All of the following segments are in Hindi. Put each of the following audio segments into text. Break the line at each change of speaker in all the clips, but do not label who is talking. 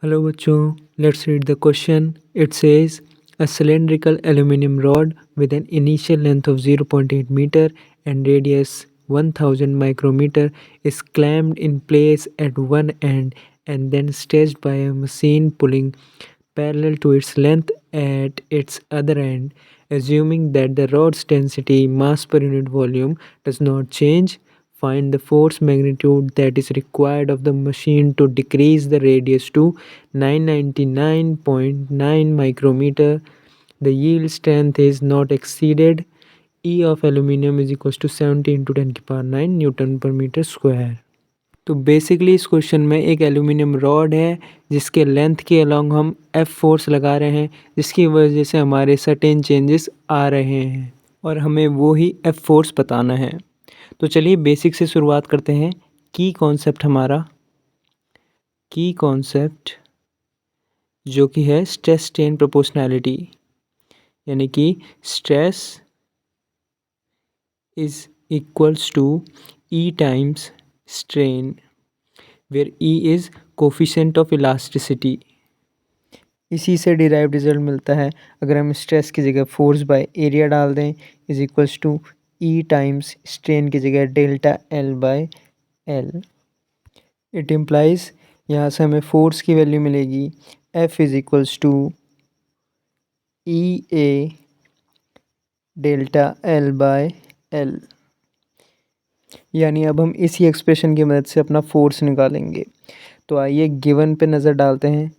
Hello बच्चों, let's read the question. It says a cylindrical aluminum rod with an initial length of 0.8 meter and radius 1000 micrometer is clamped in place at one end and then stretched by a machine pulling parallel to its length at its other end. Assuming that the rod's density, mass per unit volume, does not change, find the force magnitude that is required of the machine to decrease the radius to 999.9 micrometer. The yield strength is not exceeded. E of aluminium is equals to 70 into 10 की पावर 9 न्यूटन पर मीटर स्क्वायर। तो बेसिकली इस क्वेश्चन में एक एल्यूमिनियम रॉड है जिसके लेंथ के अलोंग हम एफ फोर्स लगा रहे हैं, जिसकी वजह से हमारे सर्टेन चेंजेस आ रहे हैं और हमें वो ही एफ फोर्स बताना है। तो चलिए बेसिक से शुरुआत करते हैं। की कॉन्सेप्ट जो कि है स्ट्रेस स्ट्रेन प्रोपोर्शनैलिटी, यानी कि stress is equals to E times strain, where E is coefficient of elasticity. इसी से डिराइव रिजल्ट मिलता है। अगर हम स्ट्रेस की जगह फोर्स बाय एरिया डाल दें is equals to E times strain की जगह delta L by L. It implies यहाँ से हमें फोर्स की वैल्यू मिलेगी F is equals to E A delta L by L. यानी अब हम इसी एक्सप्रेशन की मदद से अपना फोर्स निकालेंगे। तो आइए गिवन पे नज़र डालते हैं।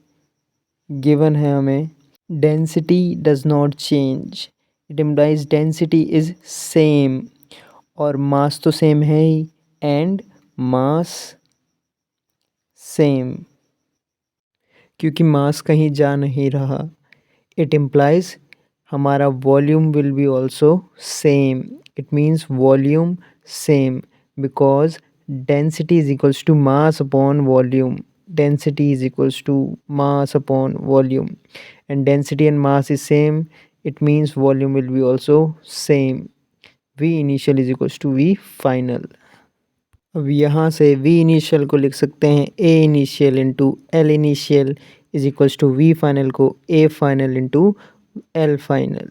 गिवन है हमें density does not change, it implies density is same, और मास तो सेम है ही, एंड मास सेम, क्योंकि मास कहीं जा नहीं रहा। इट इम्प्लाइज हमारा volume will be also same. It means volume same because density is equals to mass upon volume. Density is equals to mass upon volume, and density and mass is same, it means volume will be also same. V initial is equals to V final. अब यहाँ से V initial को लिख सकते हैं A initial into L initial is equals to V final को A final into L final.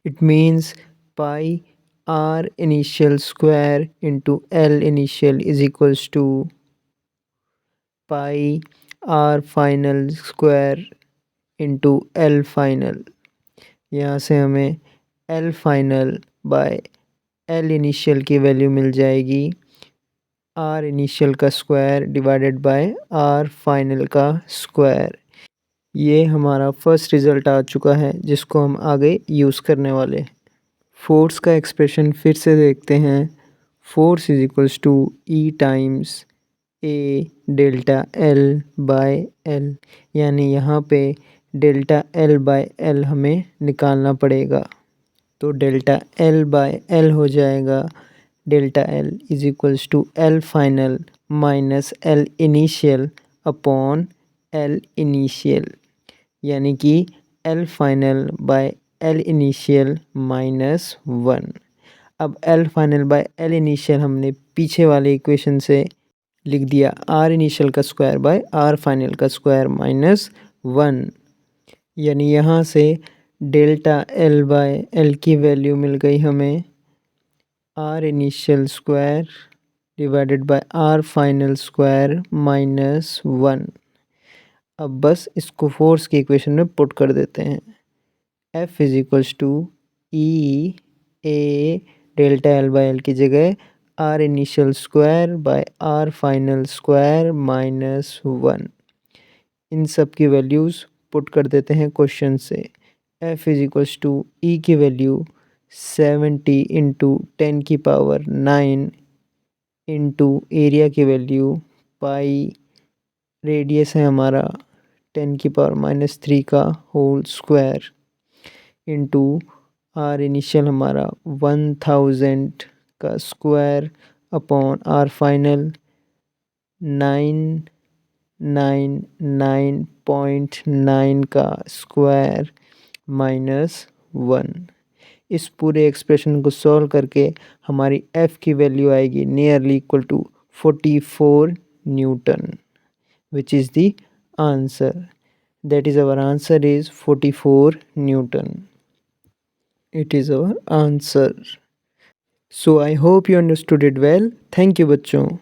It means pi R initial square into L initial is equals to pi R final square into L final. यहाँ से हमें L final by L initial की वैल्यू मिल जाएगी आर इनिशियल का square divided by R final का स्क्वायर। ये हमारा फर्स्ट रिज़ल्ट आ चुका है जिसको हम आगे यूज़ करने वाले हैं। फोर्स का एक्सप्रेशन फिर से देखते हैं। Force is equals to E times A delta L by L, यानी यहाँ पे डेल्टा एल बाय एल हमें निकालना पड़ेगा। तो डेल्टा एल बाय एल हो जाएगा delta L is equals to L final minus L initial upon L initial, यानी कि L final by L initial minus 1। अब L final by L initial हमने पीछे वाले इक्वेशन से लिख दिया आर इनिशियल का स्क्वायर बाय आर फाइनल का स्क्वायर माइनस 1, यानी यहाँ से डेल्टा एल बाय एल की वैल्यू मिल गई हमें R initial square divided by R final square minus 1। अब बस इसको फोर्स की इक्वेशन में पुट कर देते हैं। F is equals to E A delta L by L की जगह R initial square by R final square minus 1। इन सब की वैल्यूज़ पुट कर देते हैं क्वेश्चन से। F is equals to E की वैल्यू 70 इंटू 10 की पावर 9 इंटू एरिया की वैल्यू पाई, रेडियस है हमारा 10 की पावर माइनस 3 का whole square into R initial हमारा 1000 का स्क्वायर अपॉन आर फाइनल 999.9 का स्क्वायर माइनस 1। इस पूरे एक्सप्रेशन को सॉल्व करके हमारी एफ़ की वैल्यू आएगी nearly equal to 44 newton, which is the answer. That is our answer is 44 Newton. It is our answer. So I hope you understood it well. Thank you बच्चों.